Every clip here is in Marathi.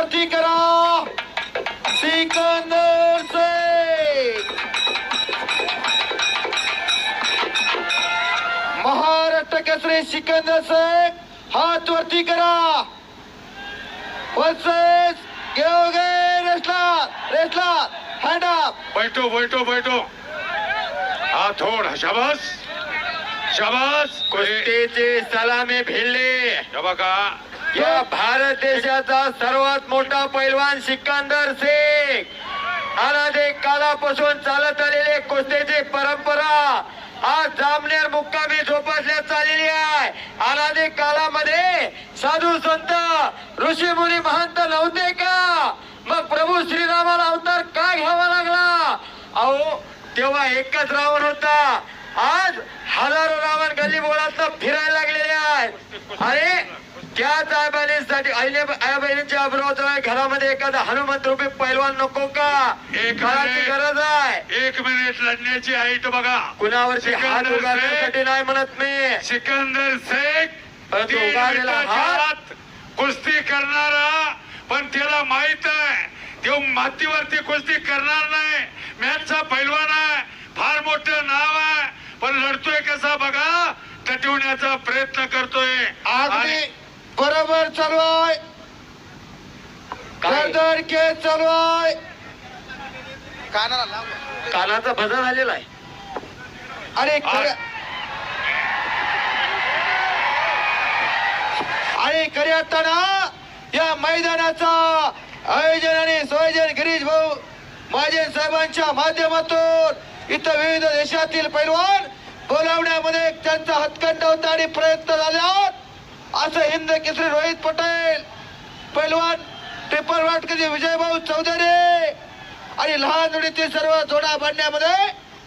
वरती करा सिकंदर शेख। महाराष्ट्र केसरी सिकंदर शेख हात वरती करा वर्सेस गेवगे रेसलर हँड अप। बैठो बैठो बैठो हाथ थोड़ा शाबास शाबास। कुस्तीची सलामी भिडली। हे बघा या भारत देशाचा सर्वात मोठा पैलवान सिकंदर शेख अनादिक काळापासून चालत आलेली कुस्तीची परंपरा आज जामनेर मुक्कामी जोपासण्यात आलेली आहे। अनादिक काळामध्ये साधू संत ऋषी मुनी महंत नव्हते का? मग प्रभू श्रीरामाला अवतार का घ्यावा लागला? अहो तेव्हा एकच रावण होता, आज हजारो रावण गल्ली बोळात फिरायला लागलेले आहेत। अरे त्याच आई बहिणीच्या अब्रोजवळ घरामध्ये एखादा हनुमंत रूपी पैलवान नको का? काळाची गरज आहे। 1 मिनिट लढण्याची आहे तो बघा। कुणावरती हात उगारण्यासाठी नाही म्हणत मी। सिकंदर शेख उगारलेला हात कुस्ती करणारा, पण त्याला माहित आहे तो मातीवरती कुस्ती करणार नाही। मॅचचा पैलवान आहे, फार मोठं नाव आहे, पण लढतोय कसा बघा, तटवण्याचा प्रयत्न करतोय। अगदी बरोबर चालू आहे, गर्दन केस चालू आहे, कानाचा भजा झालेला आहे। अरे खरे असताना या मैदानाचा आयोजन आणि संयोजन गिरीश भाऊ महाजन साहेबांच्या माध्यमातून इथं विविध देशातील पैलवान बोलावण्यामध्ये त्यांचा हातखंड होता आणि प्रयत्न झाले असं हिंद केसरी रोहित पटेल पैलवान ट्रिपल वाटकरी विजयभाऊ चौधरी आणि लहान उडीतील सर्व जोडा बांधण्यामध्ये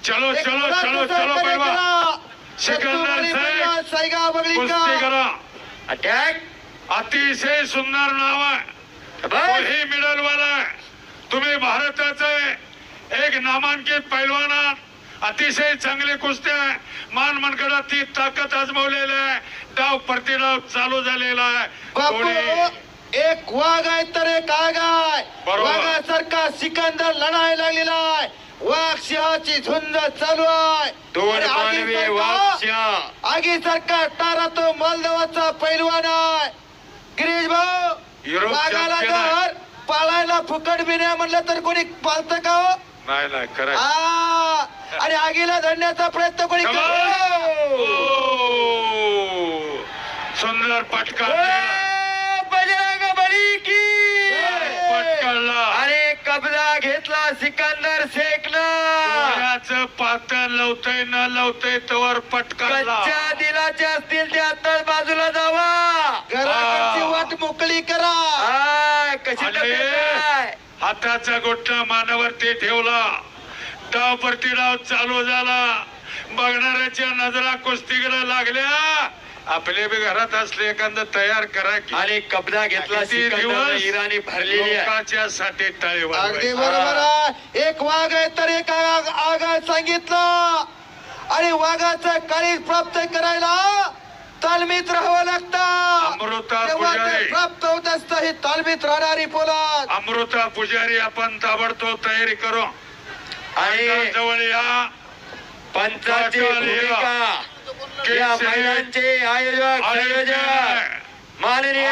चलो चलो चलो चलो पैलवान सिकंदर शेख साईगा बगलिका कुस्ती करा। अटॅक अतिशय सुंदर नाव आहे, तोही मिडल वाला आहे। तुम्ही भारताचे एक नामांकित पैलवान आहात, अतिशय चांगले कुस्त्या आहे, मान मनगडात ती ताकद आजमावलेली आहे, डाव प्रतिडाव चालू झालेला आहे। बापू एक वाघ आहे तर एक आग आहे, वाघासारखा सिकंदर लढायला लागलेला आहे, वाघ सिंहाची झुंज चालू आहे। आगीसारखा टारा तो मालदवाचा पैलवान आहे। गिरीश भाऊ वाघाला जर पाळायला फुकट बी नाही म्हणलं तर कोणी पालत का हो? नाही नाही खरं। आणि आगीला धरण्याचा प्रयत्न कोणी सुंदर पटका बजरंग बली की पटकाला अरे कब्जा घेतला सिकंदर शेखनं। पातळ लवतय न लवतय तवर पटकाला। कच्च्या दिलाच्या असतील त्या आत्ताच बाजूला जावा, घराची वाट मोकळी करा। कशी हाताचा गोठा मानावरती ठेवला, डाव प्रतिडाव चालू झाला, बघणाऱ्याच्या नजरा कुस्तीकडे लागल्या। आपले बी घरात असले एखादं तयार करा की। आणि कब्जा घेतला इराणी भरलेली लोकांच्या साठी टाळी वाजवायची। अगदी बरोबर आहे, एक वाघ आहे तर एक आग आहे सांगितलं, आणि वाघाचं काळीज प्राप्त करायला तालमीत राहावं लागतं। अमृता पुजारी प्राप्त होत असतं ही तालमीत राहणारी पोलाद। अमृता पुजारी आपण ताबडतोब तयारी करू आणि जवळ या पंचाची भूमिका या मैदानाचे आयोजक संयोजक माननीय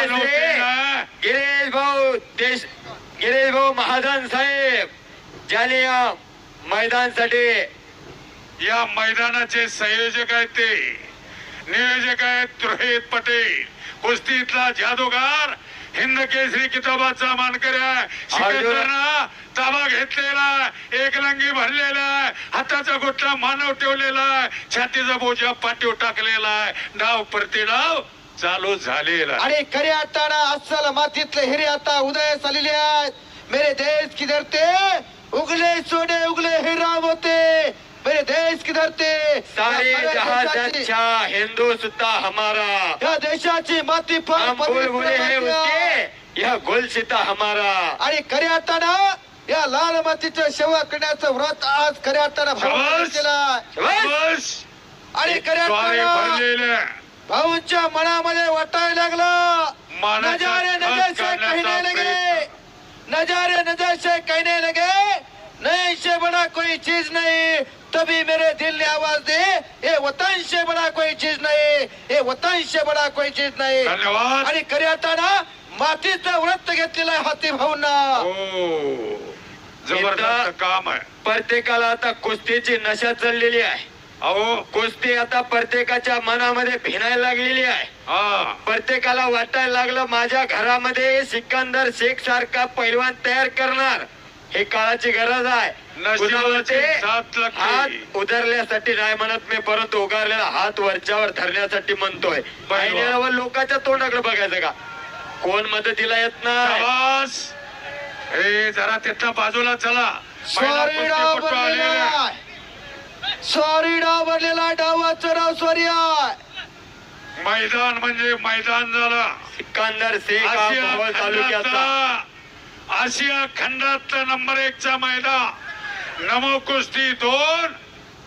गिरीश भाऊ महाजन साहेब ज्याने या मैदानासाठी या मैदानाचे संयोजक आहेत, ते नियोजक आहेत रोहित पटेल, कुस्तीतला जादूगार, हिंद केसरी किताबाचा मानकरी आहे। सिकंदरनं ताबा घेतलेला, एक लंगी भरलेला आहे, हाताचा गोठा मानव ठेवलेला आहे, छातीचा बोजा पाठीव टाकलेला आहे, डाव प्रतिडाव चालू झालेला। आणि खरे अर्थानं अस्सल मातीतले हिरे आता उदयास आलेले आहेत। मेरे देश की धरते उगले सोने उगले हिरा होते, मेरे देश की धरते सारे जहां हिंदुस्तां हमारा, या देशाची माती फार बुलबुले हैं उसके, यह गुलसिता हमारा। आणि खऱ्या अर्थानं या लाल मातीच्या सेवा करण्याचं व्रत आज खऱ्या अर्थानं आणि खऱ्या अर्थानं भाऊंच्या मनामध्ये वाटायला लागलं, नजारे नजर से कहीं नहीं लगे। कोई चीज नहीं, तभी मेरे दिल ने आवाज दी, ये वतन से बड़ा कोई चीज नहीं, ये वतन से बड़ा कोई चीज नाही. धन्यवाद. आणि खरी आता ना मातीचं व्रत घेतलेलं आहे हाती भाऊंना. हो, जबरदस्त काम आहे. प्रत्येकाला आता कुस्तीची नशा चाललेली आहे. अहो, कुस्ती आता प्रत्येकाच्या मनामध्ये भिनायला लागलेली आहे. हा, प्रत्येकाला वाटायला लागलं माझ्या घरामध्ये सिकंदर शेख सारखा पैलवान तयार करणार. हे काळाची गरज आहे. नशिबाची साथ लागते. हात उधरल्यासाठी नाही म्हणत मी, परंतु उगारलेला हात वरच्यावर धरण्यासाठी म्हणतोय. वर लोकांच्या तोंडाकडे बघायचं का, कोण मदतीला येत नाही. शाबास. हे जरा तिथं बाजूला चला. सॉरी डाव बनलेला, सॉरी डाव बनलेला, डावाचं नाव सॉरी आहे. मैदान म्हणजे मैदान झालं. सिकंदर शेख हा आशिया मोहोळ तालुक्याचा खंडातला, आशिया खंडातलं नंबर 1 चा मैदान. नमो कुस्ती 2,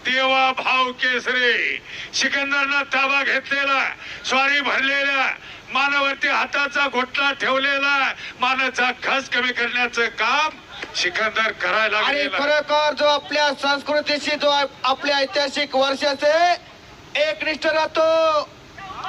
देवा भाव केसरी. सिकंदरनं ताबा घेतलेला, स्वारी भरलेला, मानावरती हाताचा घोटला ठेवलेला, मानाचा खस कमी करण्याचं काम सिकंदर करायला आणि लागलेला. खरोखर जो आपल्या संस्कृतीशी जो आपल्या ऐतिहासिक वर्षाचे एकनिष्ठ राहतो,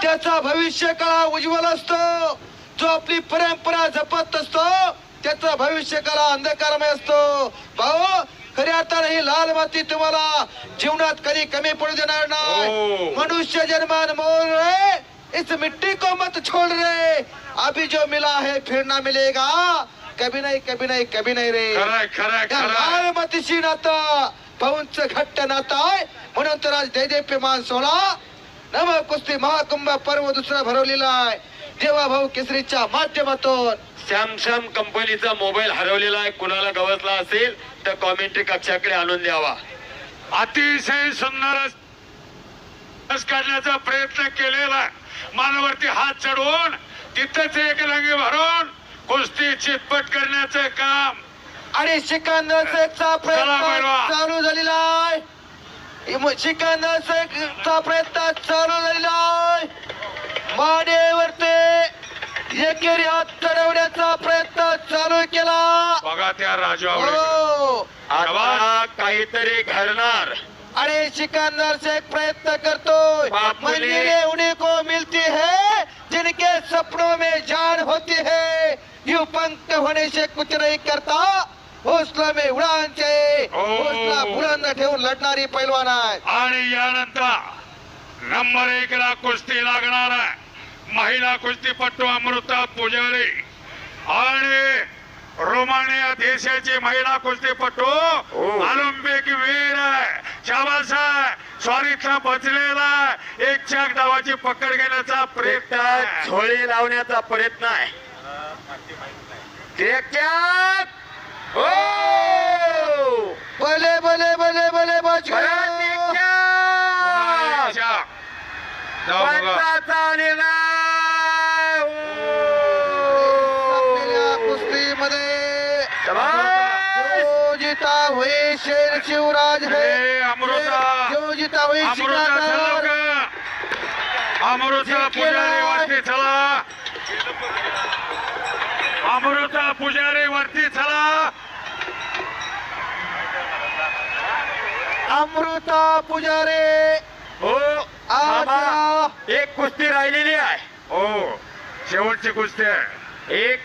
त्याचा भविष्य काळ उज्ज्वल असतो. जो आपली परंपरा जपत असतो, त्याचा भविष्य काळ अंधकारमय असतो. भाऊ, खरी अर्थानं ही लाल माती तुम्हाला जीवनात कधी कमी पडू देणार नाही. हो. मनुष्य जन्मान मोल रे, इस मिट्टी को मत छोड़ रे, अभी जो मिला है फिर ना मिलेगा, कभी नाही, कभी नाही, कभी नाही रे. खराय खराय या खराय. लाल मातीशी नातं भाऊंच घट्ट नातं आहे. म्हणून तर आज दैदेप्यमान सोहळा नव कुस्ती महाकुंभ पर्व दुसरा भरवलेला आहे. देवा भाऊ केसरीच्या माध्यमातून. सॅमसंग कंपनीचा मोबाईल हरवलेला आहे. कुणाला गवसला असेल तर कॉमेंट्री कक्षाकडे आणून द्यावा. अतिशय सुंदर रस काढण्याचा प्रयत्न केलेला, मानावरती हात चढवून तिथंच एक रंगी भरून कुस्ती चितपट करण्याचं काम. आणि सिकंदर शेखचा प्रयत्न चला पैलवान. चालू झालेला आहे. सिकंदर शेखचा प्रयत्न चालू झालेला आहे. मानेवरती एकेरी हात चढवण्याचा प्रयत्न चालू केला. बघा त्या राजावर. हो. आता काहीतरी घडणार. अरे सिकंदर शेख प्रयत्न करतो. बापूने- मंजिलें उन्हीं को मिलती है जिनके सपनों में जान होती है. यूं पंख होने से कुछ नहीं करता, हौसला में उड़ान चाहिए. ओ. हौसला बुलंद ठेवून लढणारी पैलवान आहे. आणि यानंतर नंबर 1 ला कुस्ती लागणार आहे. महिला कुस्तीपटू अमृता पुजारी आणि रोमानिया देशाची महिला कुस्तीपटू ऑलिम्पिक वीर आहे. शाबास आहे. स्वारीतला बचलेला एक चाक डावाची पकड घेण्याचा प्रयत्न आहे. झोळी लावण्याचा प्रयत्न आहे. टेक्यात. हो. भले भले भले भले बाजू. परत टेक्यात. एक चाक. जाऊ बघा. पंचाचा निर्णय. आपल्या हो. कुस्तीमध्ये शाबास. जो जिता हुई शेर शिवराज है. हे अमृता. जो जिता हुई अमृता चला सिकंदर. का? अमृता पुजारी वरती चला. अमृता पुजारी वरती चला. अमृता पुजारी हो. आज बाबा, एक कुस्ती राहिलेली आहे. हो, शेवटची कुस्ती आहे. एक